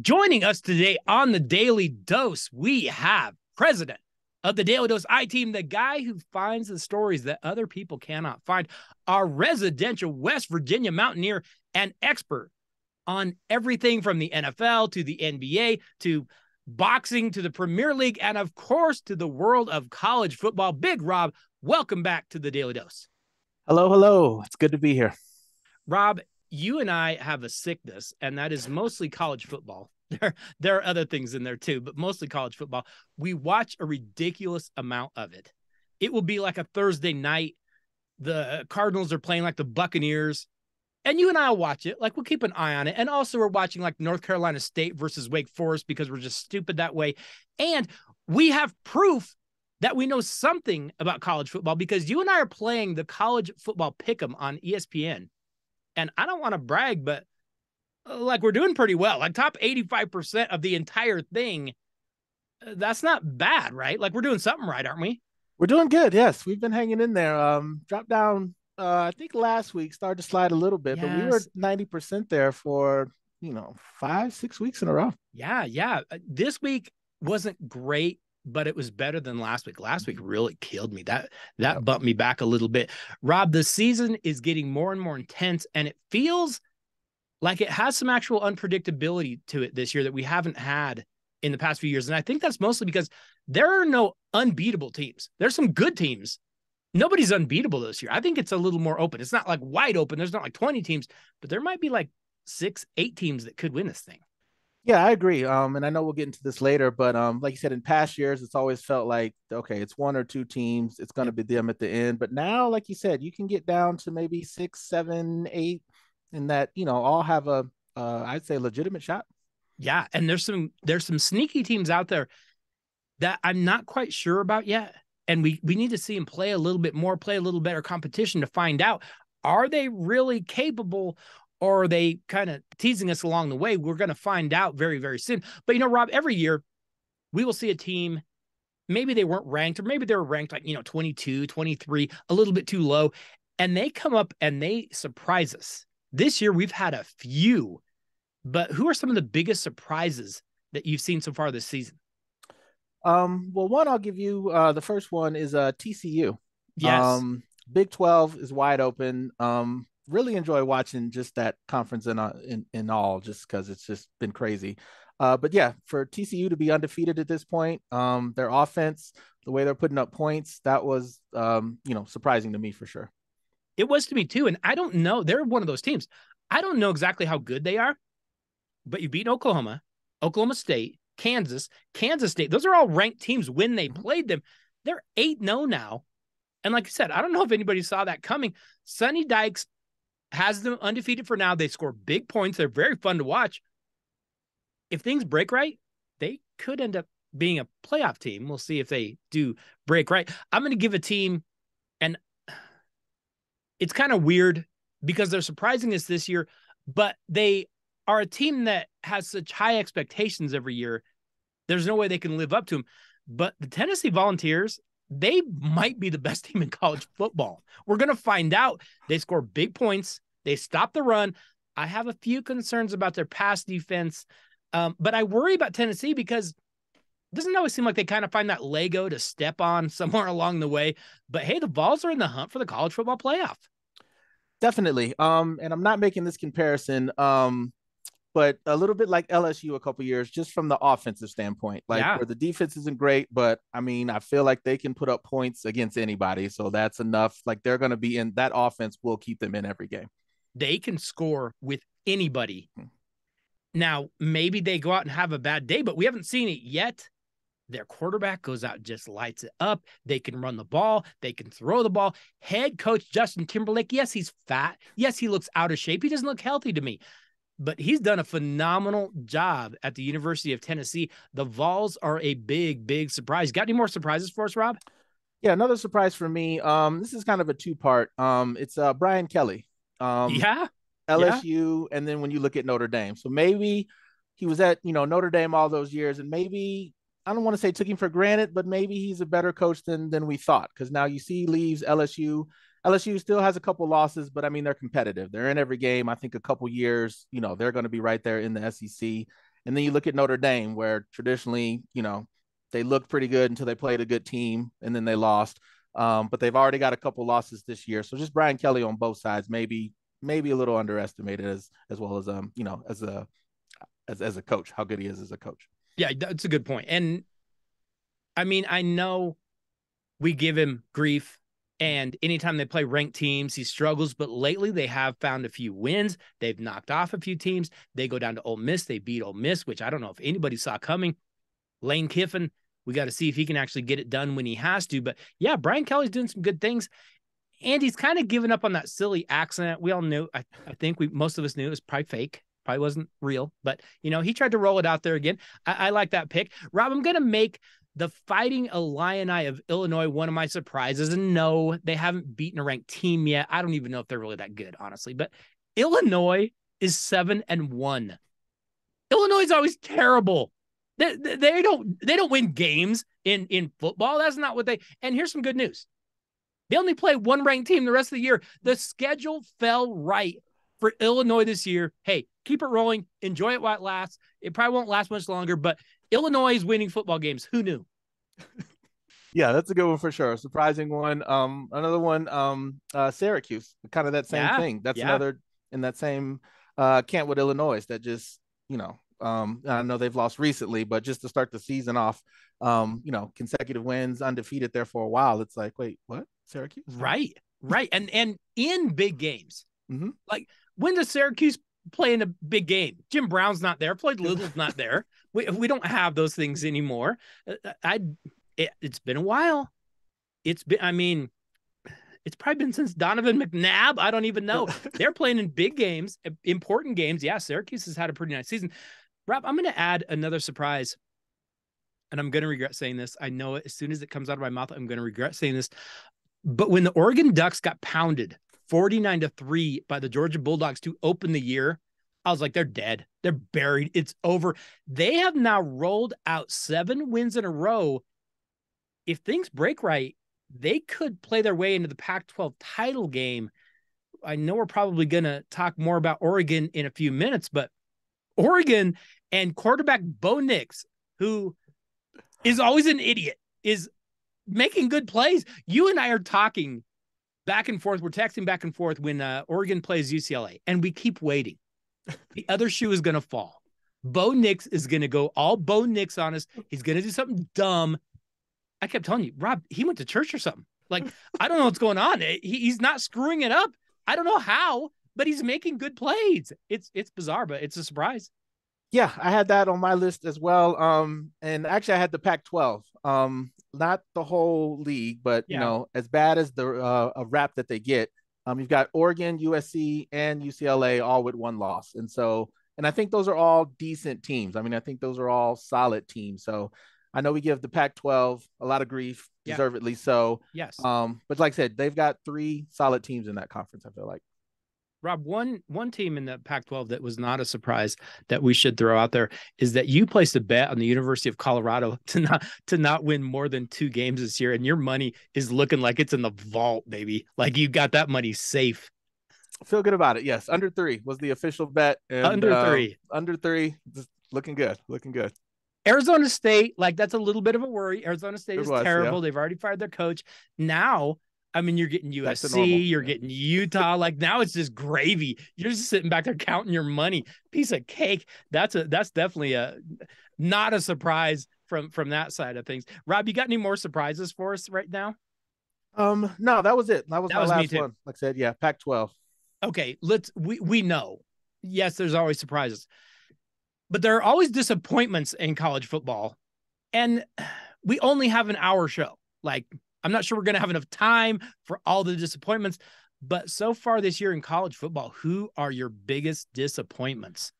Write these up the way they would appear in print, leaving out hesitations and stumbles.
Joining us today on the Daily Dose, we have president of the Daily Dose I-Team, the guy who finds the stories that other people cannot find, our residential West Virginia Mountaineer and expert on everything from the NFL to the NBA to boxing to the Premier League and, of course, to the world of college football. Big Robb, welcome back to the Daily Dose. Hello, hello. It's good to be here. Robb, you and I have a sickness, and that is mostly college football. There are other things in there too, but mostly college football. We watch a ridiculous amount of it. It will be like a Thursday night. The Cardinals are playing like the Buccaneers, and you and I will watch it. Like, we'll keep an eye on it. And also we're watching like North Carolina State versus Wake Forest because we're just stupid that way. And we have proof that we know something about college football because you and I are playing the college football pick'em on ESPN. And I don't want to brag, but like, we're doing pretty well. Like, top 85% of the entire thing. That's not bad, right? Like, we're doing something right, aren't we? We're doing good. Yes, we've been hanging in there. Dropped down, I think last week, started to slide a little bit, but we were Yes. 90% there for, 5, 6 weeks in a row. Yeah. This week wasn't great, but it was better than last week. Last week really killed me. That Yep. bumped me back a little bit. Robb, the season is getting more and more intense, and it feels like it has some actual unpredictability to it this year that we haven't had in the past few years. And I think that's mostly because there are no unbeatable teams. There's some good teams. Nobody's unbeatable this year. I think it's a little more open. It's not like wide open. There's not like 20 teams, but there might be like 6, 8 teams that could win this thing. Yeah, I agree. And I know we'll get into this later, but like you said, in past years, it's always felt like, okay, it's one or two teams. It's going to Yep. be them at the end. But now, like you said, you can get down to maybe 6, 7, 8, and that, all have I'd say, legitimate shot. Yeah. And there's some sneaky teams out there that I'm not quite sure about yet. And we need to see them play a little bit more, play a little better competition to find out, are they really capable, or are they kind of teasing us along the way? We're going to find out very, very soon. But, Robb, every year we will see a team, maybe they weren't ranked, or maybe they were ranked like, 22, 23, a little bit too low, and they come up and they surprise us. This year we've had a few, but who are some of the biggest surprises that you've seen so far this season? Well, one I'll give you. The first one is TCU. Yes. Big 12 is wide open. Really enjoy watching just that conference in all, just because it's just been crazy. But yeah, for TCU to be undefeated at this point, their offense, the way they're putting up points, that was surprising to me for sure. It was to me too. And I don't know. They're one of those teams. I don't know exactly how good they are, but you beat Oklahoma, Oklahoma State, Kansas State. Those are all ranked teams when they played them. They're 8-0 now. And like I said, I don't know if anybody saw that coming. Sonny Dykes has them undefeated for now. They score big points. They're very fun to watch. If things break right, they could end up being a playoff team. We'll see if they do break right. I'm going to give a team, and it's kind of weird because they're surprising us this year, but they are a team that has such high expectations every year. There's no way they can live up to them. But the Tennessee Volunteers, they might be the best team in college football. We're going to find out. They score big points. They stop the run. I have a few concerns about their pass defense, but I worry about Tennessee because it doesn't always seem like they kind of find that Lego to step on somewhere along the way. But hey, the Vols are in the hunt for the college football playoff. Definitely. And I'm not making this comparison. But a little bit like LSU a couple years, just from the offensive standpoint, like Yeah. where the defense isn't great, but I mean, I feel like they can put up points against anybody. So that's enough. Like they're going to be in that offense will keep them in every game. They can score with anybody. Now, maybe they go out and have a bad day, but we haven't seen it yet. Their quarterback goes out and just lights it up. They can run the ball. They can throw the ball. Head coach Justin Timberlake, yes, he's fat. Yes, he looks out of shape. He doesn't look healthy to me, but he's done a phenomenal job at the University of Tennessee. The Vols are a big, big surprise. Got any more surprises for us, Robb? Yeah, another surprise for me. This is kind of a two-part. It's Brian Kelly, um, Yeah. Yeah. LSU, and then when you look at Notre Dame. So maybe he was at Notre Dame all those years, and maybe I don't want to say took him for granted, but maybe he's a better coach than we thought. Because now you see he leaves LSU. LSU still has a couple losses, but I mean they're competitive. They're in every game. I think a couple years, they're going to be right there in the SEC. And then you look at Notre Dame, where traditionally, they looked pretty good until they played a good team and then they lost. But they've already got a couple losses this year. So just Brian Kelly on both sides, maybe a little underestimated as well as as a coach, how good he is as a coach. Yeah, that's a good point. And I mean, I know we give him grief, and anytime they play ranked teams, he struggles. But lately, they have found a few wins. They've knocked off a few teams. They go down to Ole Miss. They beat Ole Miss, which I don't know if anybody saw coming. Lane Kiffin, we got to see if he can actually get it done when he has to. But yeah, Brian Kelly's doing some good things. And he's kind of given up on that silly accent. We all knew, I think most of us knew it was probably fake. Probably wasn't real, but he tried to roll it out there again. I like that pick. Rob, I'm going to make the Fighting Illini of Illinois one of my surprises. And no, they haven't beaten a ranked team yet. I don't even know if they're really that good, honestly. But Illinois is 7-1. Illinois is always terrible. They don't win games in football. That's not what they. And here's some good news. They only play one ranked team the rest of the year. The schedule fell right for Illinois this year. Hey, keep it rolling. Enjoy it while it lasts. It probably won't last much longer, but Illinois is winning football games. Who knew? Yeah, that's a good one for sure. Surprising one. Another one, Syracuse, kind of that same thing. That's another in that same camp with Illinois that just, I know they've lost recently, but just to start the season off, consecutive wins, undefeated there for a while. It's like, wait, what? Syracuse? Right. And in big games. Mm-hmm. Like, when does Syracuse play in a big game? Jim Brown's not there. Floyd Little's not there. We don't have those things anymore. It's been a while. It's probably been since Donovan McNabb. I don't even know. They're playing in big games, important games. Yeah, Syracuse has had a pretty nice season. Rob, I'm going to add another surprise, and I'm going to regret saying this. I know it. As soon as it comes out of my mouth, I'm going to regret saying this. But when the Oregon Ducks got pounded 49-3 by the Georgia Bulldogs to open the year, I was like, they're dead. They're buried. It's over. They have now rolled out 7 wins in a row. If things break right, they could play their way into the Pac-12 title game. I know we're probably going to talk more about Oregon in a few minutes, but Oregon and quarterback Bo Nix, who is always an idiot, is making good plays. You and I are talking back and forth. We're texting back and forth when Oregon plays UCLA, and we keep waiting. The other shoe is going to fall. Bo Nix is going to go all Bo Nix on us. He's going to do something dumb. I kept telling you, Rob, he went to church or something. Like, I don't know what's going on. He's not screwing it up. I don't know how, but he's making good plays. It's bizarre, but it's a surprise. Yeah, I had that on my list as well. And actually I had the Pac-12. Not the whole league, but as bad as the a rap that they get, you've got Oregon, USC, and UCLA all with one loss. And I think those are all decent teams. I mean, I think those are all solid teams. So I know we give the Pac-12 a lot of grief, deservedly so. Yes. But like I said, they've got 3 solid teams in that conference, I feel like. Rob, one team in the Pac-12 that was not a surprise that we should throw out there is that you placed a bet on the University of Colorado to not win more than 2 games this year, and your money is looking like it's in the vault, baby. Like, you got that money safe. I feel good about it. Yes, under 3 was the official bet. And, under 3, just looking good. Arizona State, like, that's a little bit of a worry. Arizona State is terrible. Yeah. They've already fired their coach. Now, I mean, you're getting USC, you're getting Utah. Like, now it's just gravy. You're just sitting back there counting your money. Piece of cake. That's definitely not a surprise from that side of things. Rob, you got any more surprises for us right now? No, that was it. That was my last one. Like I said, yeah, Pac-12. Okay, we know. Yes, there's always surprises, but there are always disappointments in college football, and we only have an hour show. Like, I'm not sure we're going to have enough time for all the disappointments, but so far this year in college football, who are your biggest disappointments?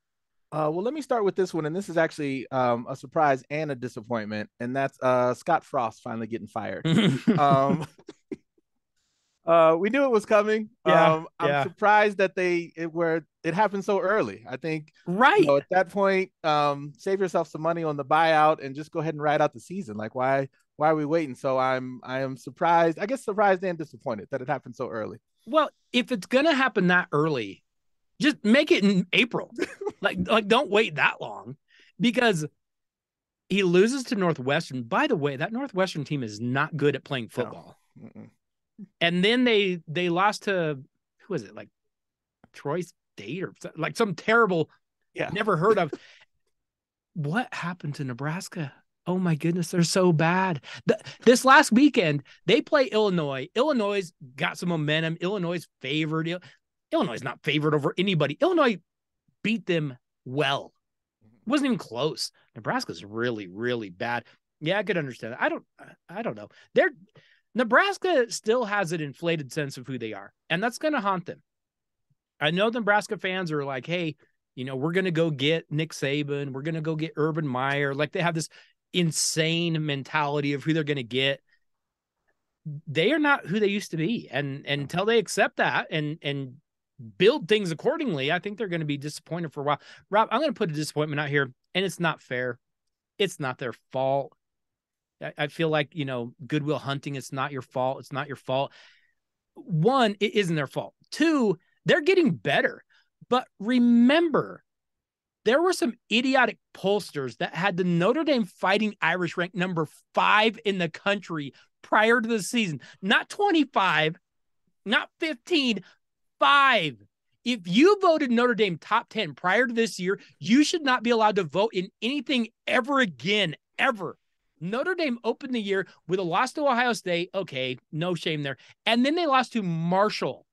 Well, let me start with this one, and this is actually a surprise and a disappointment, and that's Scott Frost finally getting fired. We knew it was coming. I'm surprised that it happened so early. I think at that point, save yourself some money on the buyout and just go ahead and ride out the season. Like, why are we waiting? So I am surprised. I guess surprised and disappointed that it happened so early. Well, if it's gonna happen that early, just make it in April. like don't wait that long. because he loses to Northwestern. By the way, that Northwestern team is not good at playing football. No. And then they lost to, who was it, like Troy State or like some terrible, never heard of. What happened to Nebraska? Oh my goodness, they're so bad. This last weekend, they play Illinois. Illinois got some momentum. Illinois is favored. Illinois is not favored over anybody. Illinois beat them well. It wasn't even close. Nebraska's really, really bad. Yeah, I could understand that. I don't know. Nebraska still has an inflated sense of who they are, and that's going to haunt them. I know the Nebraska fans are like, hey, we're going to go get Nick Saban. We're going to go get Urban Meyer. Like, they have this insane mentality of who they're going to get. They are not who they used to be. And until they accept that and build things accordingly, I think they're going to be disappointed for a while. Rob, I'm going to put a disappointment out here, and it's not fair. It's not their fault. I feel like, Goodwill Hunting, it's not your fault. It's not your fault. One, it isn't their fault. Two, they're getting better. But remember, there were some idiotic pollsters that had the Notre Dame Fighting Irish ranked number 5 in the country prior to the season. Not 25, not 15, 5. If you voted Notre Dame top 10 prior to this year, you should not be allowed to vote in anything ever again, ever. Notre Dame opened the year with a loss to Ohio State. Okay, no shame there. And then they lost to Marshall,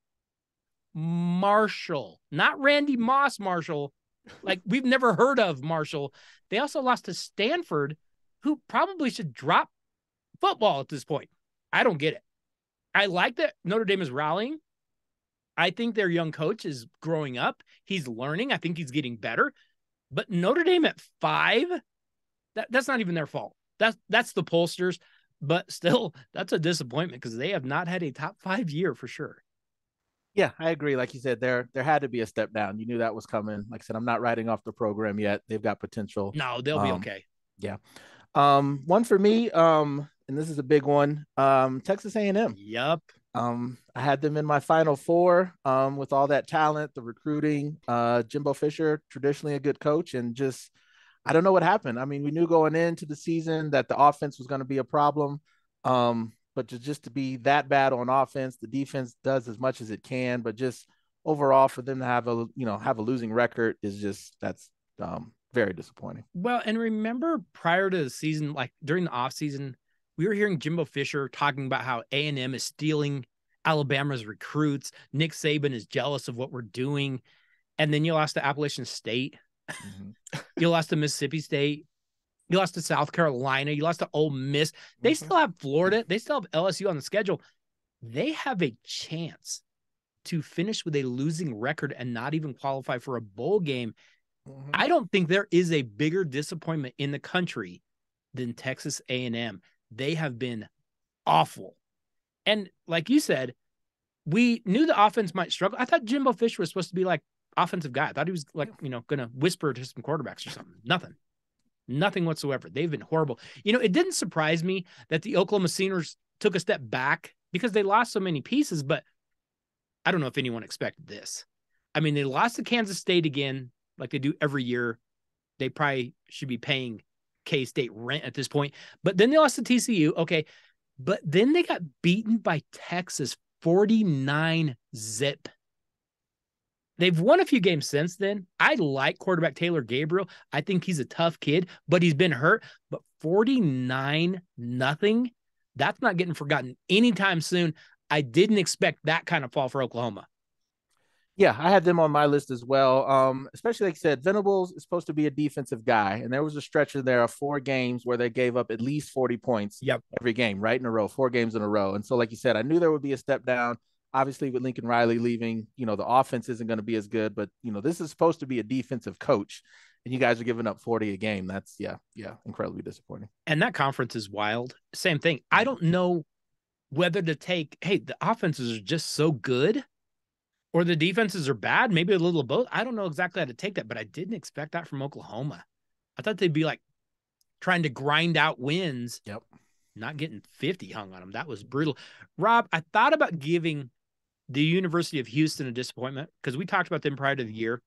not Randy Moss Marshall. Like, we've never heard of Marshall. They also lost to Stanford, who probably should drop football at this point. I don't get it. I like that Notre Dame is rallying. I think their young coach is growing up. He's learning. I think he's getting better. But Notre Dame at 5, that's not even their fault. That's the pollsters. But still, that's a disappointment because they have not had a top 5 year for sure. Yeah, I agree. Like you said, there had to be a step down. You knew that was coming. Like I said, I'm not writing off the program yet. They've got potential. No, they'll be okay. Yeah. One for me, and this is a big one. Texas A&M. Yep. I had them in my Final Four. With all that talent, the recruiting. Jimbo Fisher, traditionally a good coach, and just I don't know what happened. I mean, we knew going into the season that the offense was going to be a problem. But just to be that bad on offense, the defense does as much as it can, but just overall for them to have a losing record is just, that's very disappointing. Well, and remember prior to the season, like during the offseason, we were hearing Jimbo Fisher talking about how A&M is stealing Alabama's recruits. Nick Saban is jealous of what we're doing. And then you lost to Appalachian State. Mm-hmm. You lost to Mississippi State. You lost to South Carolina. You lost to Ole Miss. They still have Florida. They still have LSU on the schedule. They have a chance to finish with a losing record and not even qualify for a bowl game. Mm-hmm. I don't think there is a bigger disappointment in the country than Texas A&M. They have been awful. And like you said, we knew the offense might struggle. I thought Jimbo Fisher was supposed to be like offensive guy. I thought he was like, going to whisper to some quarterbacks or something. Nothing whatsoever. They've been horrible. It didn't surprise me that the Oklahoma Sooners took a step back because they lost so many pieces, but I don't know if anyone expected this. I mean, they lost to Kansas State again, like they do every year. They probably should be paying K-State rent at this point, but then they lost to TCU. Okay. But then they got beaten by Texas 49-0. They've won a few games since then. I like quarterback Taylor Gabriel. I think he's a tough kid, but he's been hurt. But 49-0, that's not getting forgotten anytime soon. I didn't expect that kind of fall for Oklahoma. Yeah, I had them on my list as well. Especially like I said, Venables is supposed to be a defensive guy, and there was a stretch in there of 4 games where they gave up at least 40 points every game, right in a row, 4 games in a row. And so, like you said, I knew there would be a step down. Obviously, with Lincoln Riley leaving, the offense isn't going to be as good, but, this is supposed to be a defensive coach, and you guys are giving up 40 a game. That's, incredibly disappointing. And that conference is wild. Same thing. I don't know whether to take, hey, the offenses are just so good or the defenses are bad, maybe a little of both. I don't know exactly how to take that, but I didn't expect that from Oklahoma. I thought they'd be like trying to grind out wins. Yep. Not getting 50 hung on them. That was brutal. Rob, I thought about giving the University of Houston a disappointment because we talked about them prior to the year.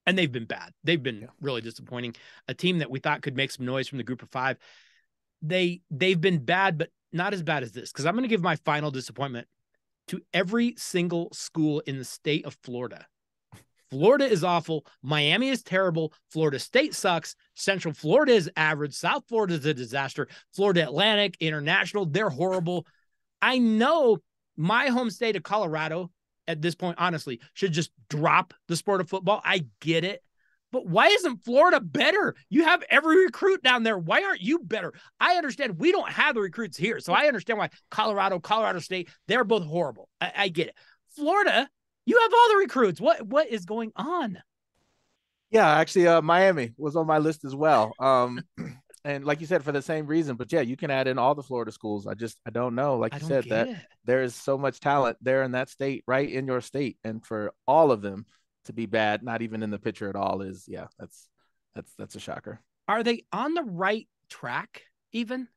And they've been bad. They've been Yeah. really disappointing. A team that we thought could make some noise from the group of 5. They've been bad, but not as bad as this. Because I'm going to give my final disappointment to every single school in the state of Florida. Florida is awful. Miami is terrible. Florida State sucks. Central Florida is average. South Florida is a disaster. Florida Atlantic, International, they're horrible. I know my home state of Colorado at this point, honestly, should just drop the sport of football. I get it. But why isn't Florida better? You have every recruit down there. Why aren't you better? I understand we don't have the recruits here. So I understand why Colorado State, they're both horrible. I get it. Florida, you have all the recruits. What is going on? Yeah, actually, Miami was on my list as well. And like you said, for the same reason. But yeah, you can add in all the Florida schools. I don't know. Like you said, that there is so much talent there in that state, right in your state, and for all of them to be bad, not even in the picture at all, is that's a shocker. Are they on the right track even?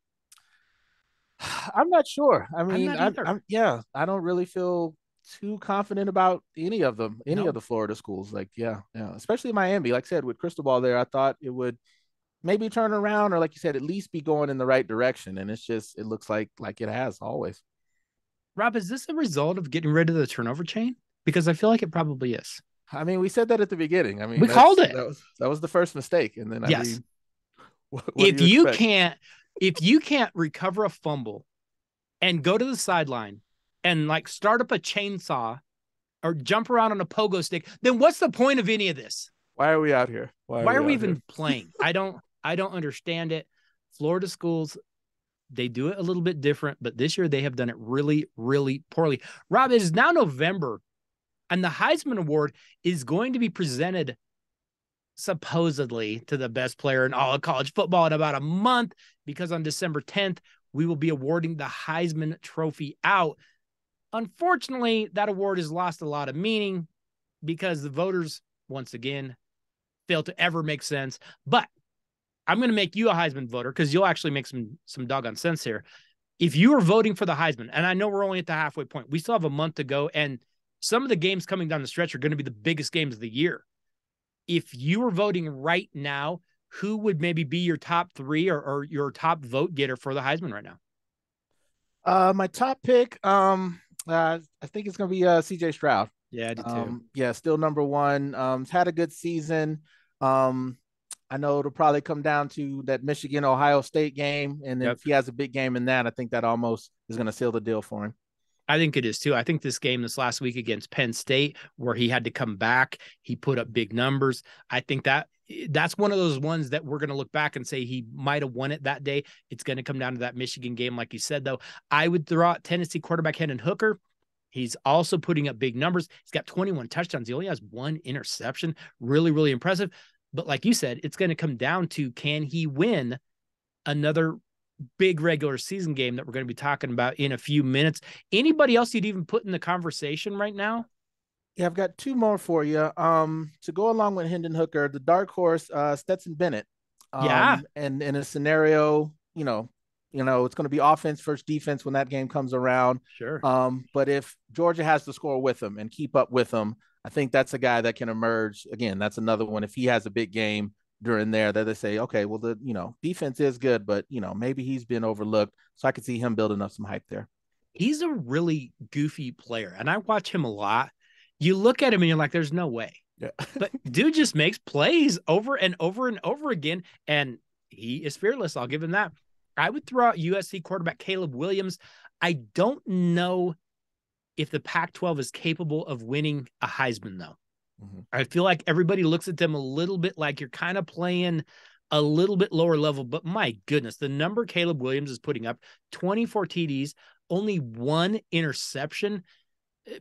I'm not sure. I mean, I don't really feel too confident about any of them, of the Florida schools. Like, yeah, especially Miami. Like I said, with Cristobal Ball there, I thought it would maybe turn around, or like you said, at least be going in the right direction. And it looks like it has always. Rob, is this a result of getting rid of the turnover chain? Because I feel like it probably is. I mean, we said that at the beginning. I mean, we called it. That was the first mistake. And then, yes. What if you can't recover a fumble and go to the sideline and like start up a chainsaw or jump around on a pogo stick, then what's the point of any of this? Why are we out here? Why are we even playing? I don't understand it. Florida schools, they do it a little bit different, but this year they have done it really, really poorly. Rob, it is now November, and the Heisman Award is going to be presented supposedly to the best player in all of college football in about a month, because on December 10th, we will be awarding the Heisman Trophy out. Unfortunately, that award has lost a lot of meaning because the voters, once again, fail to ever make sense. But I'm going to make you a Heisman voter because you'll actually make some doggone sense here. If you are voting for the Heisman, and I know we're only at the halfway point, we still have a month to go, and some of the games coming down the stretch are going to be the biggest games of the year. If you were voting right now, who would maybe be your top 3 or your top vote getter for the Heisman right now? My top pick, I think it's going to be CJ Stroud. Yeah, I do too. Yeah, still number 1. He's had a good season. I know it'll probably come down to that Michigan-Ohio State game. And if he has a big game in that, I think that almost is going to seal the deal for him. I think it is too. I think this game this last week against Penn State, where he had to come back, he put up big numbers. I think that's one of those ones that we're going to look back and say he might have won it that day. It's going to come down to that Michigan game. Like you said, though, I would throw out Tennessee quarterback Hendon Hooker. He's also putting up big numbers. He's got 21 touchdowns. He only has 1 interception. Really, really impressive. But like you said, it's going to come down to, can he win another big regular season game that we're going to be talking about in a few minutes? Anybody else you'd even put in the conversation right now? Yeah, I've got 2 more for you. To go along with Hendon Hooker, the dark horse, Stetson Bennett. And in a scenario, it's going to be offense versus defense when that game comes around. Sure. But if Georgia has to score with them and keep up with them, I think that's a guy that can emerge. Again, that's another one. If he has a big game during there, that they say, okay, well, the defense is good, but maybe he's been overlooked. So I could see him building up some hype there. He's a really goofy player, and I watch him a lot. You look at him and you're like, there's no way. Yeah. But dude just makes plays over and over and over again, and he is fearless. I'll give him that. I would throw out USC quarterback Caleb Williams. I don't know if the Pac-12 is capable of winning a Heisman, though. Mm-hmm. I feel like everybody looks at them a little bit like you're kind of playing a little bit lower level, but my goodness, the number Caleb Williams is putting up, 24 TDs, only 1 interception.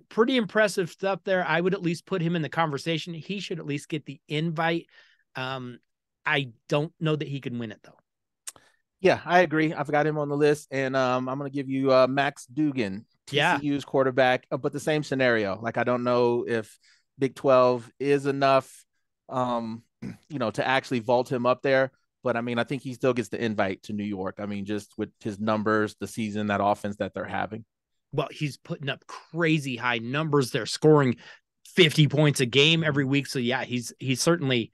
Pretty impressive stuff there. I would at least put him in the conversation. He should at least get the invite. I don't know that he can win it, though. Yeah, I agree. I've got him on the list, and I'm going to give you Max Duggan, TCU's quarterback, but the same scenario. Like, I don't know if Big 12 is enough, to actually vault him up there. But I mean, I think he still gets the invite to New York. I mean, just with his numbers, the season, that offense that they're having. Well, he's putting up crazy high numbers. They're scoring 50 points a game every week. So yeah, he's certainly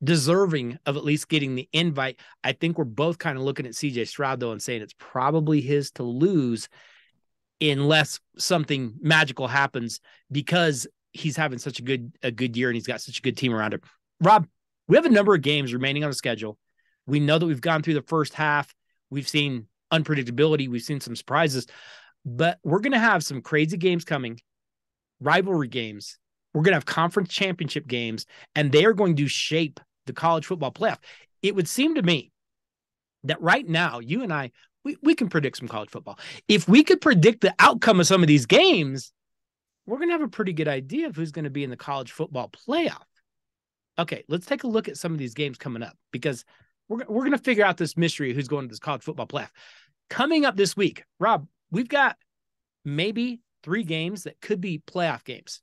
deserving of at least getting the invite. I think we're both kind of looking at CJ Stroud though and saying it's probably his to lose unless something magical happens, because he's having such a good year and he's got such a good team around him. Rob, we have a number of games remaining on the schedule. We know that we've gone through the first half. We've seen unpredictability. We've seen some surprises, but we're going to have some crazy games coming, rivalry games. We're going to have conference championship games, and they are going to shape the college football playoff. It would seem to me that right now, you and I, we can predict some college football. If we could predict the outcome of some of these games, we're going to have a pretty good idea of who's going to be in the college football playoff. Okay, let's take a look at some of these games coming up, because we're going to figure out this mystery of who's going to this college football playoff. Coming up this week, Rob, we've got maybe 3 games that could be playoff games.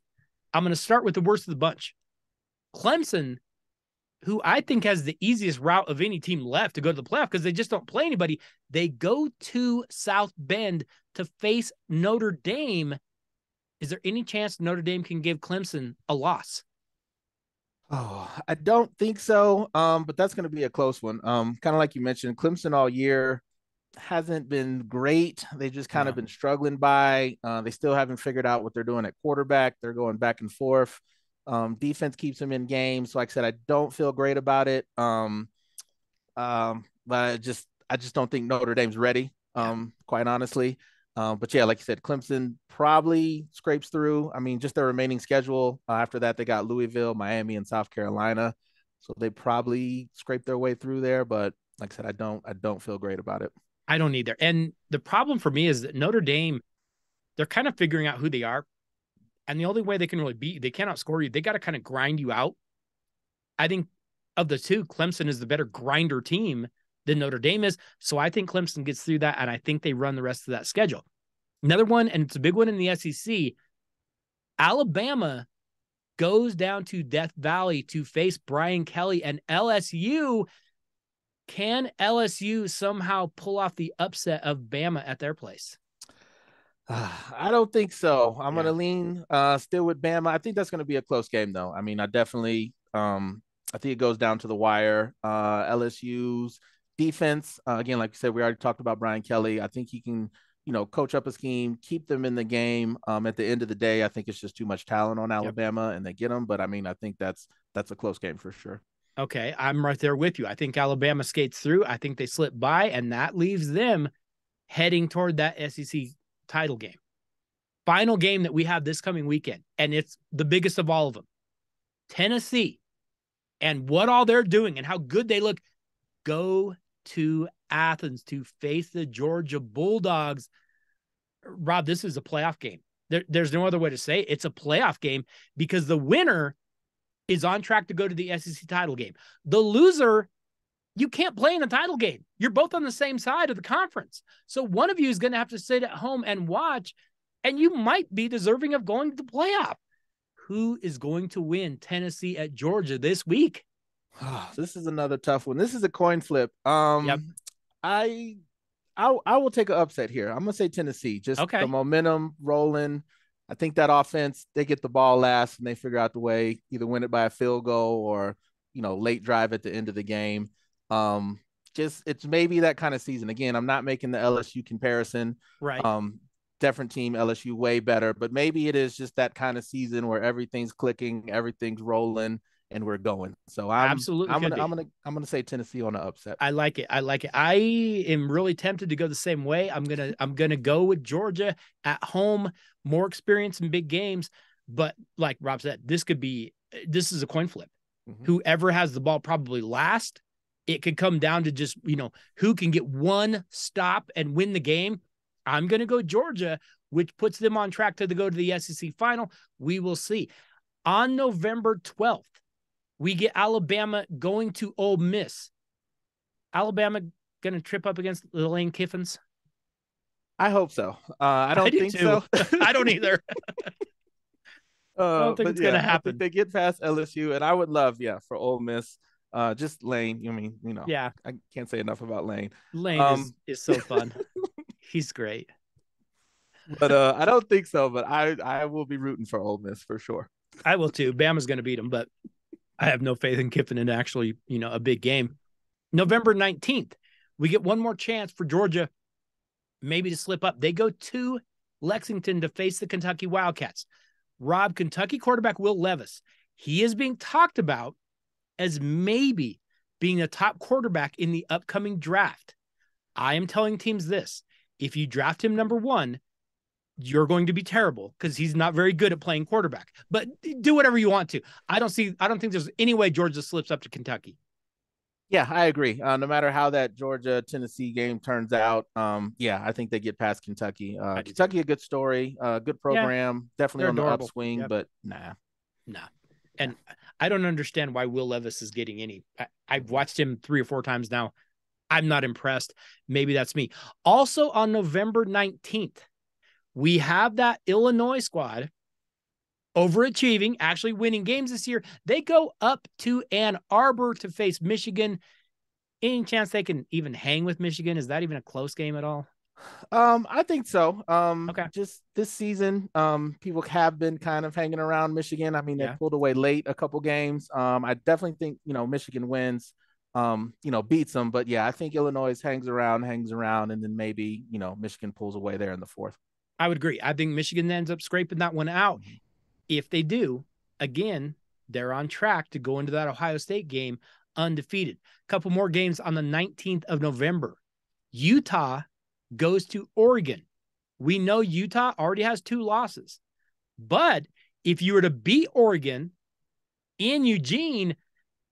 I'm going to start with the worst of the bunch. Clemson, who I think has the easiest route of any team left to go to the playoff because they just don't play anybody. They go to South Bend to face Notre Dame. Is there any chance Notre Dame can give Clemson a loss? Oh, I don't think so. But that's going to be a close one. Kind of like you mentioned, Clemson all year hasn't been great. They just kind of been struggling by. They still haven't figured out what they're doing at quarterback. They're going back and forth. Defense keeps them in games. So like I said, I don't feel great about it. But I just don't think Notre Dame's ready. Quite honestly. But yeah, like you said, Clemson probably scrapes through. I mean, just their remaining schedule. After that, they got Louisville, Miami, and South Carolina. So they probably scrape their way through there. But like I said, I don't feel great about it. I don't either. And the problem for me is that Notre Dame, they're kind of figuring out who they are. And the only way they can really beat you, they cannot score you. They got to kind of grind you out. I think of the two, Clemson is the better grinder team than Notre Dame is. So I think Clemson gets through that, and I think they run the rest of that schedule. Another one, and it's a big one in the SEC, Alabama goes down to Death Valley to face Brian Kelly and LSU. Can LSU somehow pull off the upset of Bama at their place? I don't think so. I'm going to lean still with Bama. I think that's going to be a close game, though. I mean, I definitely I think it goes down to the wire. LSU's defense, again, like you said, we already talked about Brian Kelly. I think he can, coach up a scheme, keep them in the game. At the end of the day, I think it's just too much talent on Alabama, and they get them. But I mean, I think that's a close game for sure. Okay, I'm right there with you. I think Alabama skates through. I think they slip by, and that leaves them heading toward that SEC title game. Final game that we have this coming weekend, and it's the biggest of all of them. Tennessee, and what all they're doing and how good they look, go to Athens to face the Georgia Bulldogs. Rob, this is a playoff game. There's no other way to say it. It's a playoff game because the winner is on track to go to the SEC title game. The loser, you can't play in a title game. You're both on the same side of the conference. So one of you is going to have to sit at home and watch, and you might be deserving of going to the playoff. Who is going to win Tennessee at Georgia this week? Oh, this is another tough one. This is a coin flip. I will take an upset here. I'm gonna say Tennessee. Just the momentum rolling. I think that offense, they get the ball last and they figure out the way, either win it by a field goal or, late drive at the end of the game. It's maybe that kind of season. Again, I'm not making the LSU comparison. Right. Different team, LSU way better, but maybe it is just that kind of season where everything's clicking, everything's rolling, and we're going. So I'm gonna say Tennessee on the upset. I like it. I am really tempted to go the same way. I'm gonna go with Georgia at home, more experience in big games. But like Rob said, this is a coin flip. Mm-hmm. Whoever has the ball probably last. It could come down to just, who can get one stop and win the game. I'm going to go Georgia, which puts them on track to go to the SEC final. We will see. On November 12th, we get Alabama going to Ole Miss. Alabama going to trip up against Lane Kiffins? I hope so. I don't think so. I don't either. I don't think it's going to happen. I think they get past LSU, and I would love, for Ole Miss. Just Lane. I can't say enough about Lane. Lane is so fun. He's great. But I don't think so. But I will be rooting for Ole Miss for sure. I will too. Bama's going to beat them, but I have no faith in Kiffin in actually, a big game. November 19th, we get one more chance for Georgia maybe to slip up. They go to Lexington to face the Kentucky Wildcats. Rob, Kentucky quarterback Will Levis, he is being talked about as maybe being a top quarterback in the upcoming draft. I am telling teams this: if you draft him number 1, you're going to be terrible because he's not very good at playing quarterback. But do whatever you want to. I don't think there's any way Georgia slips up to Kentucky. Yeah, I agree. No matter how that Georgia-Tennessee game turns out, I think they get past Kentucky. Kentucky, a good story, good program, definitely on the upswing, but nah. And I don't understand why Will Levis is getting any. I've watched him 3 or 4 times now. I'm not impressed. Maybe that's me. Also on November 19th, we have that Illinois squad overachieving, actually winning games this year. They go up to Ann Arbor to face Michigan. Any chance they can even hang with Michigan? Is that even a close game at all? I think so. Okay. Just this season, people have been kind of hanging around Michigan. I mean, they pulled away late a couple games. I definitely think, Michigan wins, beats them. But yeah, I think Illinois hangs around, and then maybe, Michigan pulls away there in the 4th. I would agree. I think Michigan ends up scraping that one out. If they do, again, they're on track to go into that Ohio State game undefeated. A couple more games on the 19th of November. Utah goes to Oregon. We know Utah already has 2 losses. But if you were to beat Oregon in Eugene,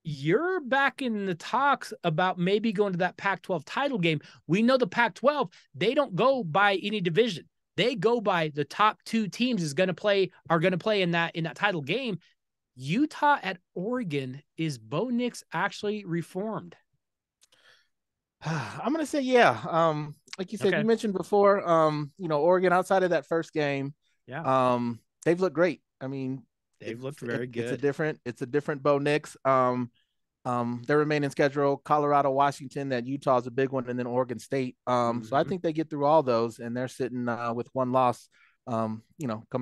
you're back in the talks about maybe going to that Pac-12 title game. We know the Pac-12, they don't go by any division. They go by the top 2 teams are going to play in that title game. Utah at Oregon, is Bo Nix actually reformed? I'm going to say, yeah. Like you said, you mentioned before, Oregon outside of that first game, they've looked great. I mean, they've looked very good. It's a different Bo Nix. Their remaining schedule: Colorado, Washington, that Utah is a big one, and then Oregon State. So I think they get through all those, and they're sitting with 1 loss, coming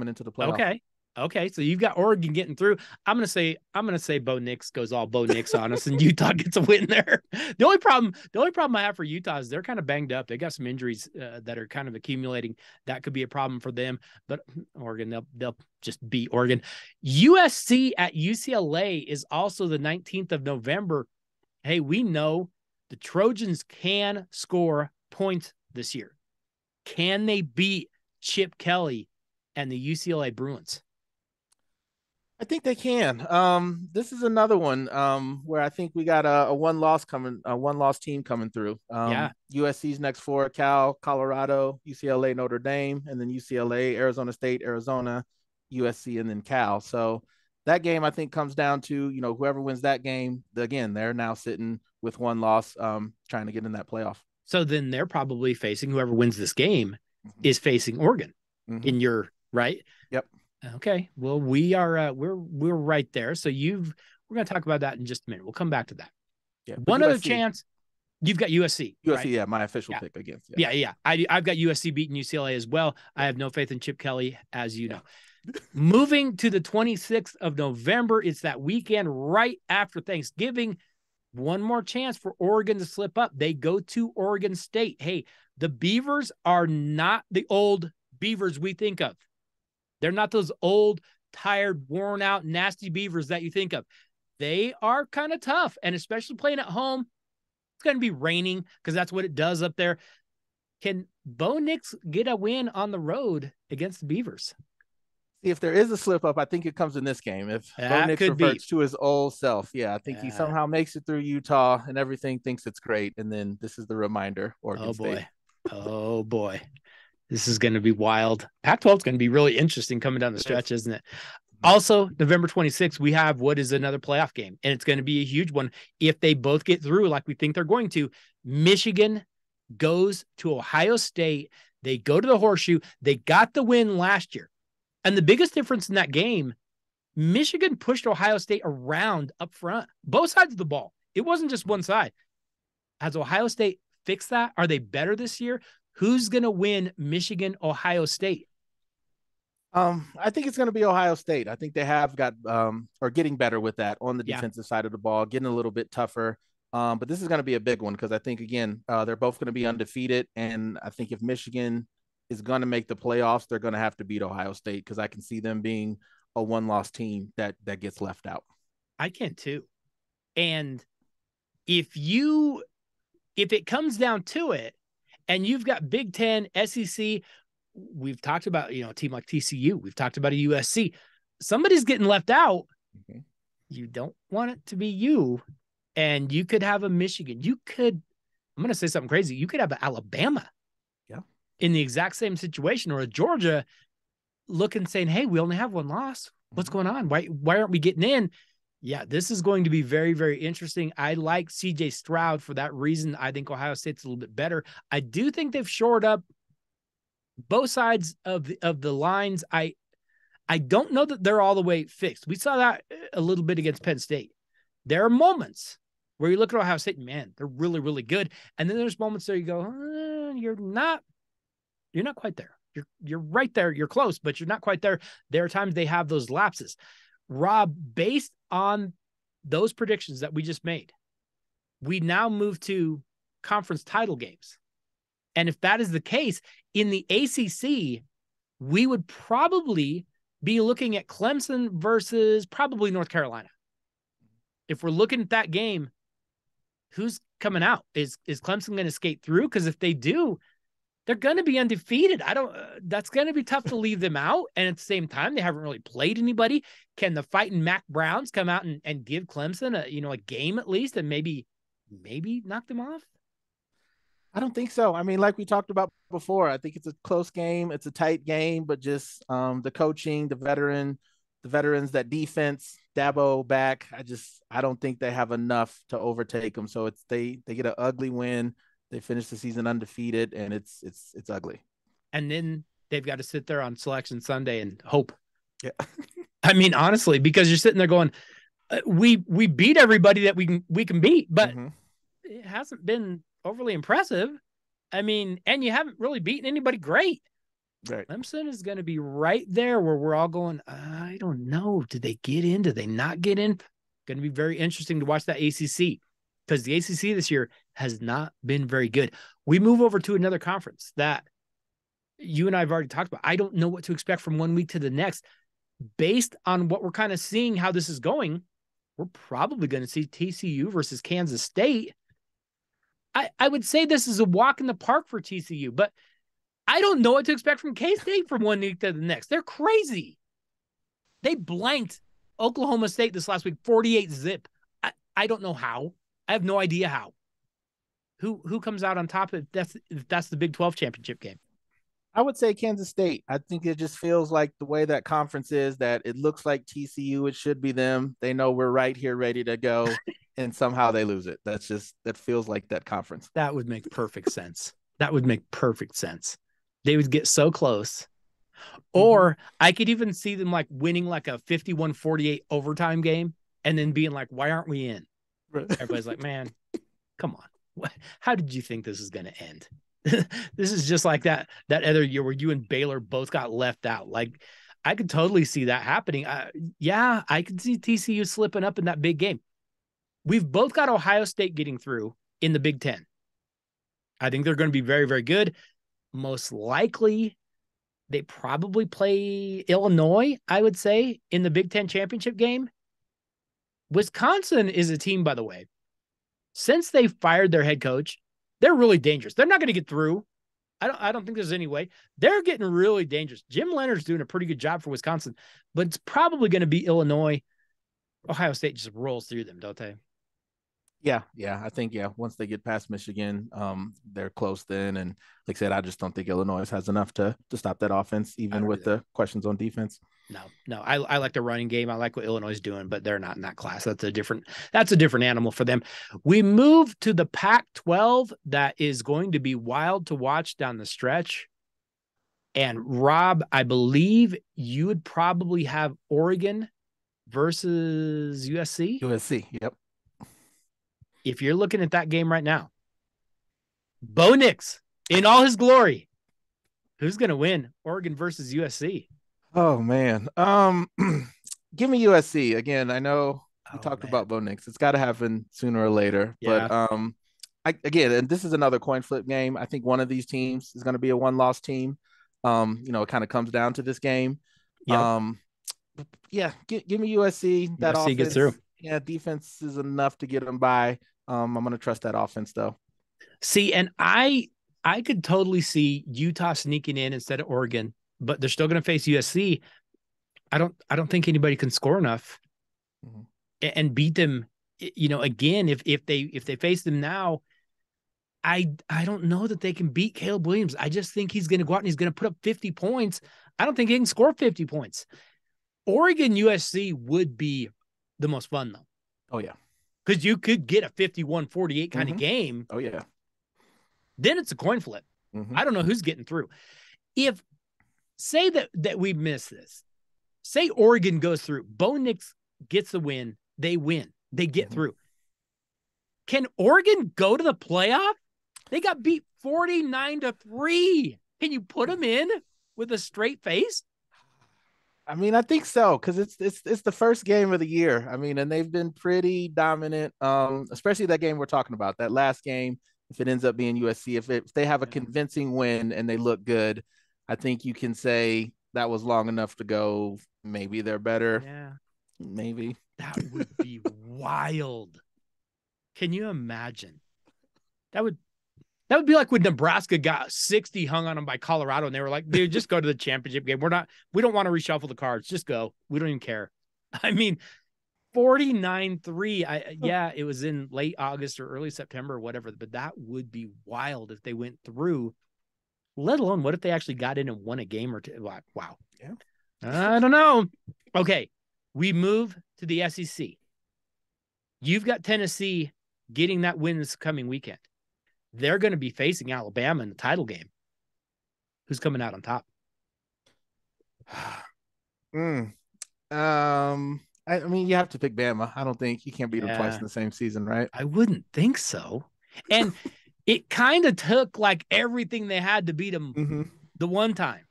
into the playoff. Okay. So you've got Oregon getting through. I'm gonna say Bo Nix goes all Bo Nix on us, and Utah gets a win there. The only problem I have for Utah is they're kind of banged up. They got some injuries that are kind of accumulating. That could be a problem for them. But Oregon, they'll just beat Oregon. USC at UCLA is also the 19th of November. Hey, we know the Trojans can score points this year. Can they beat Chip Kelly and the UCLA Bruins? I think they can. This is another one where I think we got a one-loss team coming through. USC's next 4: Cal, Colorado, UCLA, Notre Dame, and then UCLA, Arizona State, Arizona, USC, and then Cal. So that game, I think, comes down to, whoever wins that game. Again, they're now sitting with 1 loss, trying to get in that playoff. So then they're probably facing, whoever wins this game is facing Oregon in your right. Yep. Okay. Well, we are we're right there. So we're going to talk about that in just a minute. We'll come back to that. Yeah. One other chance. You've got USC. USC, right? Yeah, my official pick against. Yeah. I've got USC beating UCLA as well. I have no faith in Chip Kelly, as you know. Moving to the 26th of November, it's that weekend right after Thanksgiving. One more chance for Oregon to slip up. They go to Oregon State. Hey, the Beavers are not the old Beavers we think of. They're not those old, tired, worn out, nasty Beavers that you think of. They are kind of tough, and especially playing at home. It's going to be raining because that's what it does up there. Can Bo Nix get a win on the road against the Beavers? If there is a slip up, I think it comes in this game. If Bo Nix reverts to his old self, I think he somehow makes it through Utah and everything, thinks it's great, and then this is the reminder. Oregon State. Oh boy. This is going to be wild. Pac-12 is going to be really interesting coming down the stretch, isn't it? Also, November 26th, we have what is another playoff game, and it's going to be a huge one. If they both get through like we think they're going to, Michigan goes to Ohio State. They go to the Horseshoe. They got the win last year. And the biggest difference in that game, Michigan pushed Ohio State around up front, both sides of the ball. It wasn't just one side. Has Ohio State fixed that? Are they better this year? Who's going to win Michigan, Ohio State? I think it's going to be Ohio State. I think they have got or getting better with that on the Yeah, defensive side of the ball, getting a little bit tougher. But this is going to be a big one because I think again they're both going to be undefeated, and I think if Michigan is going to make the playoffs, they're going to have to beat Ohio State because I can see them being a one-loss team that gets left out. I can too. And if it comes down to it, and you've got Big Ten, SEC, we've talked about, a team like TCU, we've talked about a USC, somebody's getting left out. Mm-hmm. You don't want it to be you. And you could have a Michigan. I'm going to say something crazy. You could have an Alabama in the exact same situation, or a Georgia looking saying, hey, we only have one loss. What's going on? Why aren't we getting in? Yeah, this is going to be very, very interesting. I like CJ Stroud for that reason. I think Ohio State's a little bit better. I do think they've shored up both sides of the lines. I don't know that they're all the way fixed. We saw that a little bit against Penn State. There are moments where you look at Ohio State, man, they're really, really good. And then there's moments there you go, you're not quite there. You're right there. You're close, but you're not quite there. There are times they have those lapses. Rob, based on those predictions that we just made, we now move to conference title games. And if that is the case, in the ACC, we would probably be looking at Clemson versus probably North Carolina. If we're looking at that game, who's coming out? Is Clemson going to skate through? Because if they do, they're going to be undefeated. That's going to be tough to leave them out. And at the same time, they haven't really played anybody. Can the fighting Mac Browns come out and give Clemson a game at least, and maybe knock them off? I don't think so. I mean, like we talked about before, I think it's a close game. It's a tight game, but just the coaching, the veterans, that defense, Dabo back. I don't think they have enough to overtake them. So they get an ugly win. They finish the season undefeated, and it's ugly. And then they've got to sit there on Selection Sunday and hope. Yeah. I mean, honestly, because you're sitting there going, we beat everybody that we can beat, but it hasn't been overly impressive. I mean, and you haven't really beaten anybody great. Right. Clemson is going to be right there where we're all going, I don't know. Did they get in? Did they not get in? Going to be very interesting to watch that ACC, because the ACC this year has not been very good. We move over to another conference that you and I have already talked about. I don't know what to expect from one week to the next. Based on what we're kind of seeing how this is going, we're probably going to see TCU versus Kansas State. I would say this is a walk in the park for TCU, but I don't know what to expect from K-State from one week to the next. They're crazy. They blanked Oklahoma State this last week, 48-0. I don't know how. I have no idea how. Who comes out on top if that's the Big 12 championship game? I would say Kansas State. I think it just feels like the way that conference is, that it looks like TCU. It should be them. They know we're right here ready to go, and somehow they lose it. That feels like that conference. That would make perfect sense. That would make perfect sense. They would get so close. Or I could even see them like winning like a 51-48 overtime game and then being like, why aren't we in? Right. Everybody's like, man, come on. How did you think this is going to end? This is just like that other year where you and Baylor both got left out. Like, I could totally see that happening. Yeah, I could see TCU slipping up in that big game. We've both got Ohio State getting through in the Big Ten. I think they're going to be very, very good. Most likely, they probably play Illinois, I would say, in the Big Ten championship game. Wisconsin is a team, by the way. Since they fired their head coach, they're really dangerous. They're not going to get through. I don't think there's any way. They're getting really dangerous. Jim Leonard's doing a pretty good job for Wisconsin, but it's probably going to be Illinois. Ohio State just rolls through them, don't they? Yeah. I think, once they get past Michigan, they're close then. And like I said, I just don't think Illinois has enough to stop that offense, even with the questions on defense. No. I like the running game. I like what Illinois is doing, but they're not in that class. That's a different animal for them. We move to the Pac-12. That is going to be wild to watch down the stretch. And Rob, I believe you would probably have Oregon versus USC. USC, yep. If you're looking at that game right now, Bo Nix in all his glory, who's going to win? Oregon versus USC. Oh man. Give me USC again. I know we Oh talked man. about Bo Nix. It's got to happen sooner or later. Yeah. But again, and this is another coin flip game. I think one of these teams is going to be a one-loss team. It kind of comes down to this game. Yep. Um, yeah, give me USC. That USC gets through. offense, yeah, defense is enough to get them by. I'm gonna trust that offense though. See, and I could totally see Utah sneaking in instead of Oregon, but they're still going to face USC. I don't think anybody can score enough Mhm. and beat them. Again, if they face them now, I don't know that they can beat Caleb Williams. I just think he's going to go out and he's going to put up 50 points. I don't think he can score 50 points. Oregon USC would be the most fun though. Oh yeah. Because you could get a 51-48 kind of Hmm. game. Oh yeah. Then it's a coin flip. Hmm. I don't know who's getting through. If say that we miss this, say Oregon goes through, Bo Nix gets the win, they win, they get Hmm. through. Can Oregon go to the playoff? They got beat 49-3. Can you put them in with a straight face? I mean, I think so because it's the first game of the year. I mean, and they've been pretty dominant. Especially that game we're talking about, that last game. If it ends up being USC, if they have a Yeah. convincing win and they look good, I think you can say that was long enough to go. Maybe they're better. Yeah. Maybe. That would be wild. Can you imagine? That would That would be like when Nebraska got 60 hung on them by Colorado, and they were like, dude, just go to the championship game. We don't want to reshuffle the cards. Just go. We don't even care. I mean, 49-3. Yeah, it was in late August or early September or whatever, but that would be wild if they went through, let alone what if they actually got in and won a game or two. Wow. Yeah. I don't know. Okay. We move to the SEC. You've got Tennessee getting that win this coming weekend. They're going to be facing Alabama in the title game. Who's coming out on top? Mm. I mean, you have to pick Bama. I don't think you can't beat them twice Yeah, in the same season, right? I wouldn't think so. And it kind of took like everything they had to beat them Mm-hmm. the one time.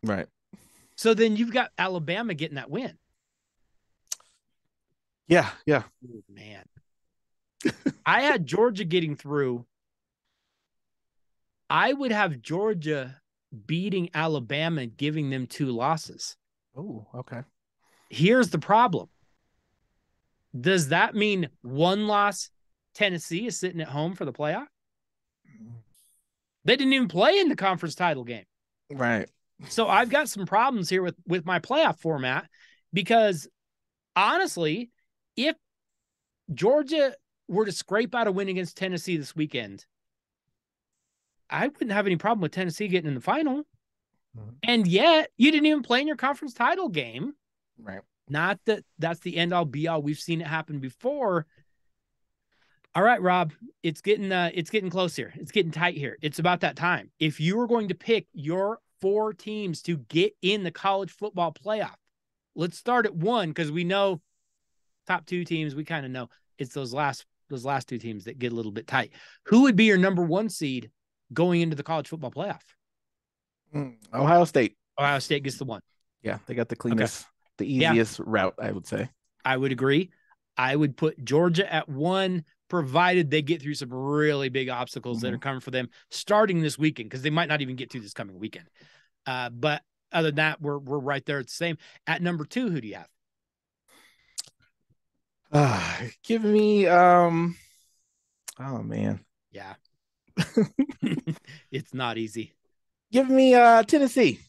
Right. So then you've got Alabama getting that win. Yeah. Yeah. Oh, man. I had Georgia getting through. I would have Georgia beating Alabama and giving them 2 losses. Oh, okay. Here's the problem. Does that mean 1 loss Tennessee is sitting at home for the playoff? They didn't even play in the conference title game. Right. So I've got some problems here with my playoff format because honestly, if Georgia were to scrape out a win against Tennessee this weekend, I wouldn't have any problem with Tennessee getting in the final. Mhm. And yet you didn't even play in your conference title game. Right. Not that that's the end all be all. We've seen it happen before. All right, Rob, it's getting close here. It's getting tight here. It's about that time. If you were going to pick your 4 teams to get in the college football playoff, let's start at 1 because we know top 2 teams. We kind of know it's those last 2 teams that get a little bit tight. Who would be your number 1 seed going into the college football playoff? Ohio State. Ohio State gets the 1. Yeah, they got the Okay. cleanest, the easiest route, I would say. I would agree. I would put Georgia at 1, provided they get through some really big obstacles that are coming for them starting this weekend, because they might not even get through this coming weekend. But other than that, we're right there at the same. At number 2, who do you have? Give me oh man. Yeah. It's not easy. Give me Tennessee.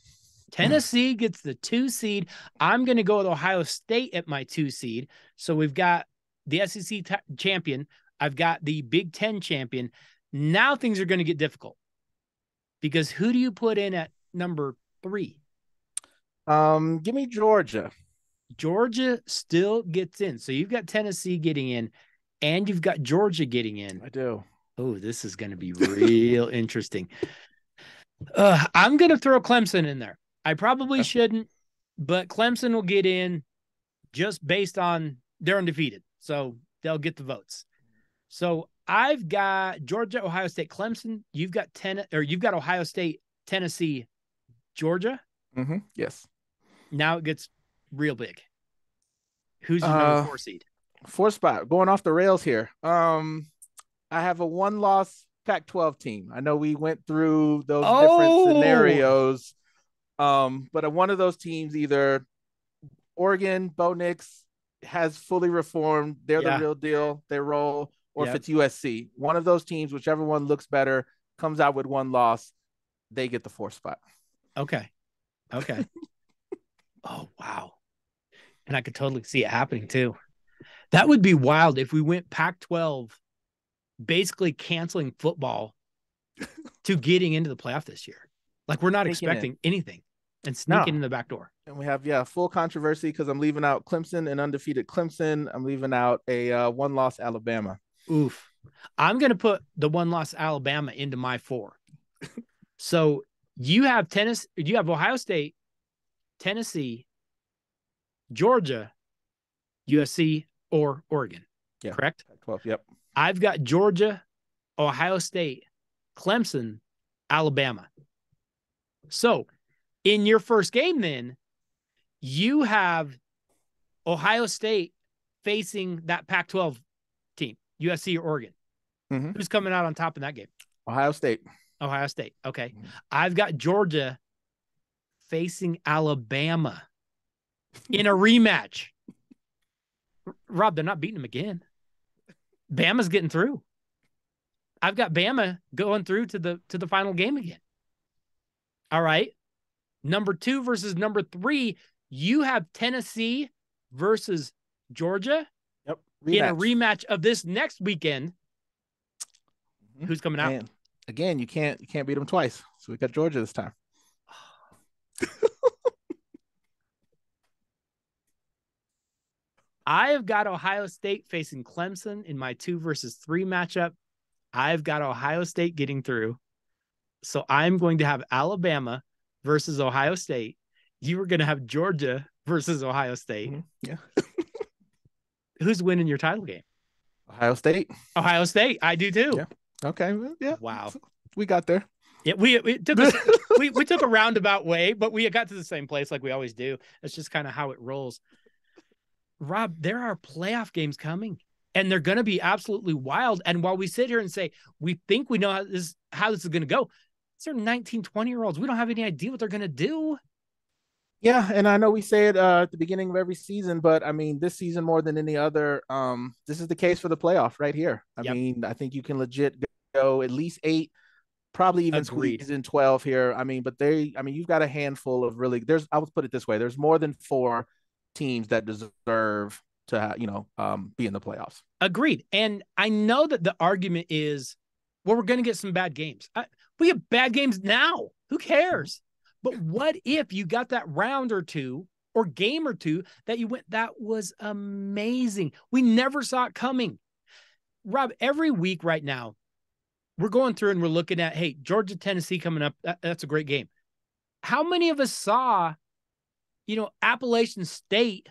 Tennessee gets the 2 seed. I'm going to go with Ohio State at my 2 seed. So we've got the SEC champion. I've got the Big Ten champion. Now things are going to get difficult because who do you put in at number 3? Give me Georgia. Georgia still gets in. So you've got Tennessee getting in and you've got Georgia getting in. I do. Oh, this is going to be real interesting. I'm going to throw Clemson in there. I probably shouldn't, but Clemson will get in just based on they're undefeated. So they'll get the votes. So I've got Georgia, Ohio State, Clemson. You've got Ohio State, Tennessee, Georgia. Yes. Now it gets real big. Who's your number 4 seed? 4 spot, going off the rails here. I have a 1-loss Pac-12 team. I know we went through those different scenarios, but one of those teams, either Oregon, Bo Nix, has fully reformed. They're the real deal. They roll. Or if it's USC, one of those teams, whichever one looks better, comes out with 1 loss, they get the 4th spot. Okay. Oh, wow. And I could totally see it happening too. That would be wild if we went Pac-12, basically canceling football to getting into the playoff this year. Like, we're not expecting anything and sneaking in the back door. And we have, full controversy because I'm leaving out Clemson and undefeated Clemson. I'm leaving out a 1-loss Alabama. Oof. I'm going to put the 1-loss Alabama into my 4. So you have Ohio State, Tennessee, Georgia, USC, or Oregon. Yeah. Correct? 12. Yep. I've got Georgia, Ohio State, Clemson, Alabama. So in your first game, then you have Ohio State facing that Pac-12 team, USC or Oregon. Mm-hmm. Who's coming out on top in that game? Ohio State. Okay. Mm-hmm. I've got Georgia facing Alabama in a rematch. Rob, they're not beating them again. Bama's getting through. I've got Bama going through to the final game again. All right. Number 2 versus number 3. You have Tennessee versus Georgia. Yep. In a rematch of this next weekend. Mm-hmm. Who's coming out? And again, you can't beat them twice. So we got Georgia this time. I have got Ohio State facing Clemson in my 2 versus 3 matchup. I've got Ohio State getting through. So I'm going to have Alabama versus Ohio State. You are going to have Georgia versus Ohio State. Mm-hmm. Yeah. Who's winning your title game? Ohio State. Ohio State. I do too. Yeah. Okay. Yeah. Wow. We got there. Yeah, we took we took a roundabout way, but we got to the same place like we always do. It's just kind of how it rolls. Rob, there are playoff games coming, and they're going to be absolutely wild. And while we sit here and say we think we know how this is going to go, these are 19, 20-year-olds. We don't have any idea what they're going to do. Yeah, and I know we say it at the beginning of every season, but I mean, this season more than any other, this is the case for the playoff right here. I mean, I think you can legit go at least 8, probably even squeeze in 12 here. I mean, you've got a handful of really, I would put it this way, there's more than 4 teams that deserve to be in the playoffs. Agreed. And I know that the argument is, well, we're going to get some bad games. We have bad games now. Who cares? But what if you got that round or 2 or game or 2 that you went, that was amazing. We never saw it coming. Rob, every week right now, we're going through and we're looking at, hey, Georgia, Tennessee coming up. That's a great game. How many of us saw, Appalachian State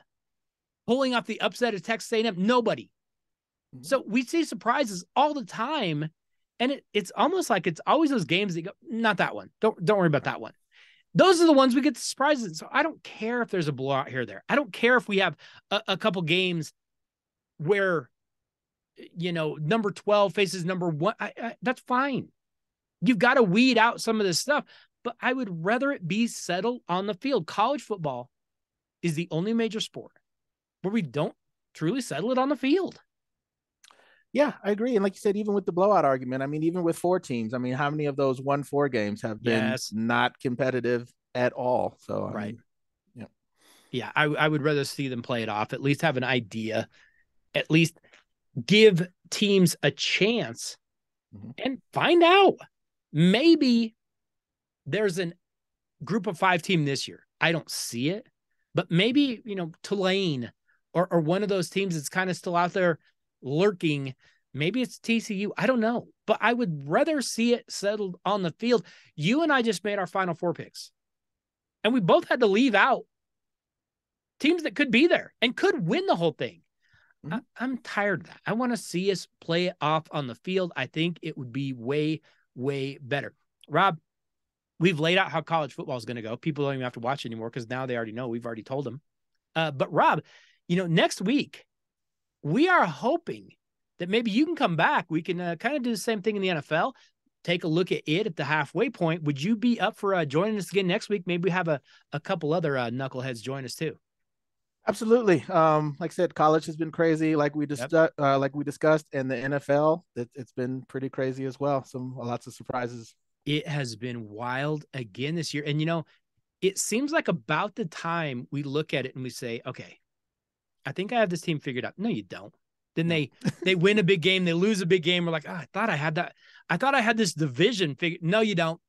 pulling off the upset of Texas A&M? Nobody. Mm-hmm. So we see surprises all the time. And it's almost like it's always those games that go, not that one. Don't worry about that one. Those are the ones we get the surprises. So I don't care if there's a blowout here or there. I don't care if we have a couple games where, number 12 faces number 1. That's fine. You've got to weed out some of this stuff, but I would rather it be settled on the field. College football is the only major sport where we don't truly settle it on the field. Yeah, I agree. And like you said, even with the blowout argument, I mean, even with 4 teams, I mean, how many of those 1-4 games have been not competitive at all? So, right. Yeah, I would rather see them play it off, at least have an idea, at least give teams a chance and find out. Maybe there's a group of 5 team this year. I don't see it, but maybe, Tulane or one of those teams that's kind of still out there lurking. Maybe it's TCU. I don't know, but I would rather see it settled on the field. You and I just made our final 4 picks, and we both had to leave out teams that could be there and could win the whole thing. Mm-hmm. I'm tired of that. I want to see us play it off on the field. I think it would be way, way better. Rob, We've laid out how college football is going to go. People don't even have to watch anymore because now they already know. We've already told them. But Rob, next week, we are hoping that maybe you can come back. We can kind of do the same thing in the NFL. Take a look at it at the halfway point. Would you be up for joining us again next week? Maybe we have a couple other knuckleheads join us too. Absolutely. Like I said, college has been crazy, like we discussed, and the NFL, it's been pretty crazy as well. Lots of surprises. It has been wild again this year. And it seems like about the time we look at it and we say, okay, I think I have this team figured out. No, you don't. Then they win a big game, they lose a big game. We're like, I thought I had that. I thought I had this division figured. No, you don't.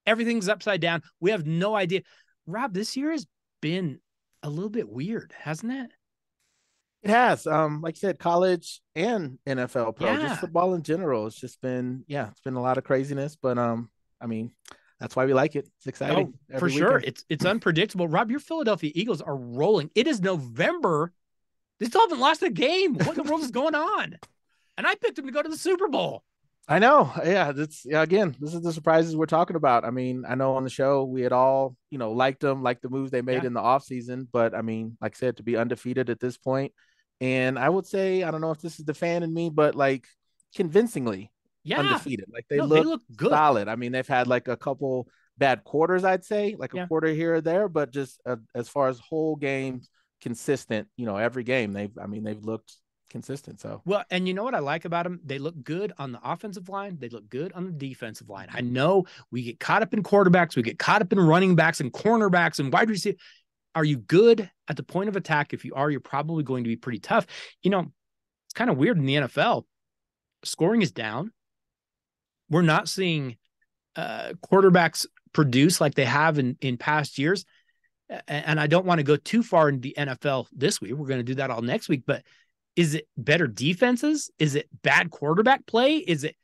Everything's upside down. We have no idea. Rob, this year has been a little bit weird, hasn't it? It has. Like you said, college and NFL pro, just football in general. It's just been, it's been a lot of craziness, but I mean, that's why we like it. It's exciting. For sure. It's unpredictable. Rob, your Philadelphia Eagles are rolling. It is November. They still haven't lost a game. What in the world is going on? And I picked them to go to the Super Bowl. I know. Yeah. Again, this is the surprises we're talking about. I mean, I know on the show we had all, liked them, like the moves they made in the offseason. But I mean, like I said, to be undefeated at this point, and I would say, I don't know if this is the fan in me, but like convincingly undefeated. Like they look good. Solid. I mean, they've had like a couple bad quarters, I'd say, like a quarter here or there, but just as far as whole games, consistent, every game they've looked consistent. So well, and you know what I like about them? They look good on the offensive line. They look good on the defensive line. I know we get caught up in quarterbacks, we get caught up in running backs and cornerbacks and wide receivers. Are you good at the point of attack? If you are, you're probably going to be pretty tough. It's kind of weird in the NFL. Scoring is down. We're not seeing quarterbacks produce like they have in past years. And I don't want to go too far into the NFL this week. We're going to do that all next week. But is it better defenses? Is it bad quarterback play? Is it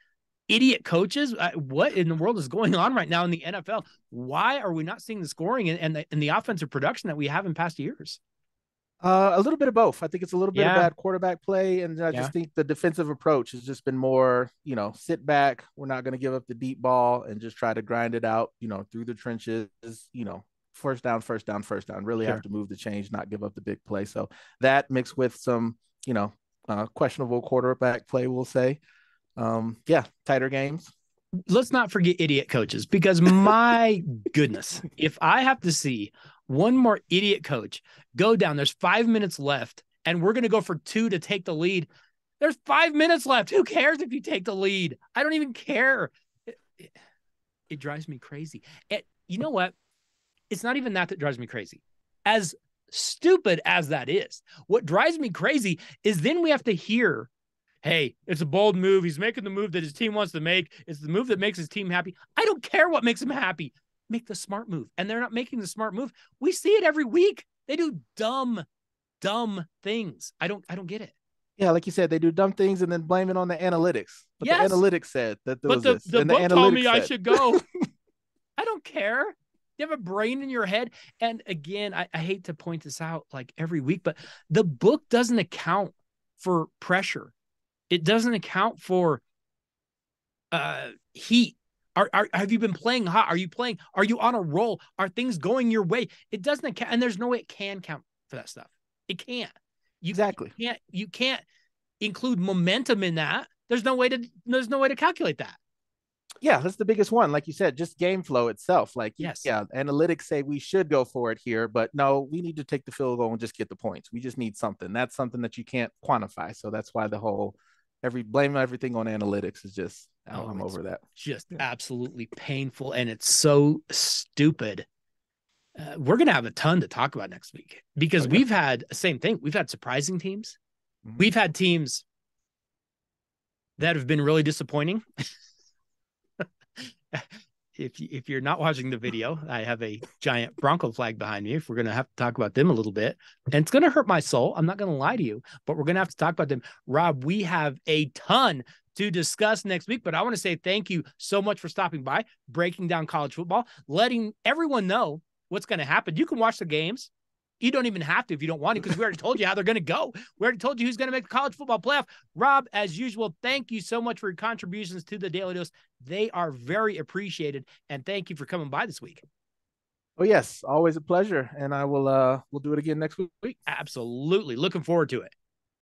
idiot coaches? What in the world is going on right now in the NFL? Why are we not seeing the scoring and the offensive production that we have in past years? A little bit of both. I think it's a little bit of bad quarterback play, and I just think the defensive approach has just been more, sit back. We're not going to give up the deep ball and just try to grind it out, through the trenches, first down, really have to move the change, not give up the big play. So that mixed with some, questionable quarterback play, we'll say. Tighter games. Let's not forget idiot coaches, because my goodness, if I have to see one more idiot coach go down, there's 5 minutes left and we're going to go for 2 to take the lead. There's 5 minutes left. Who cares if you take the lead? I don't even care. It drives me crazy. You know what? It's not even that drives me crazy. As stupid as that is, what drives me crazy is then we have to hear, hey, it's a bold move. He's making the move that his team wants to make. It's the move that makes his team happy. I don't care what makes him happy. Make the smart move. And they're not making the smart move. We see it every week. They do dumb things. I don't get it. Yeah, like you said, they do dumb things and then blame it on the analytics. But the analytics said that there was this. The and book the told me said. I should go. I don't care. You have a brain in your head. And again, I hate to point this out like every week, but the book doesn't account for pressure. It doesn't account for heat. Have you been playing hot? Are you on a roll? Are things going your way? It doesn't account, and there's no way it can count for that stuff. It can't. You can't include momentum in that. There's no way to calculate that. Yeah, that's the biggest one. Like you said, just game flow itself. Like, yes, analytics say we should go for it here, but no, we need to take the field goal and just get the points. We just need something. That's something that you can't quantify. So that's why the whole blame everything on analytics is just, I'm over that. Just absolutely painful, and it's so stupid. We're going to have a ton to talk about next week because we've had the same thing. We've had surprising teams. Mm-hmm. We've had teams that have been really disappointing. If you're not watching the video, I have a giant Bronco flag behind me. If we're going to have to talk about them a little bit, and it's going to hurt my soul. I'm not going to lie to you, but we're going to have to talk about them. Rob, we have a ton to discuss next week, but I want to say thank you so much for stopping by, breaking down college football, letting everyone know what's going to happen. You can watch the games You don't even have to if you don't want to, because we already told you how they're going to go. We already told you who's going to make the college football playoff. Rob, as usual, thank you so much for your contributions to the Daily Dose. They are very appreciated, and thank you for coming by this week. Oh yes, always a pleasure, and I will we'll do it again next week. Absolutely. Looking forward to it.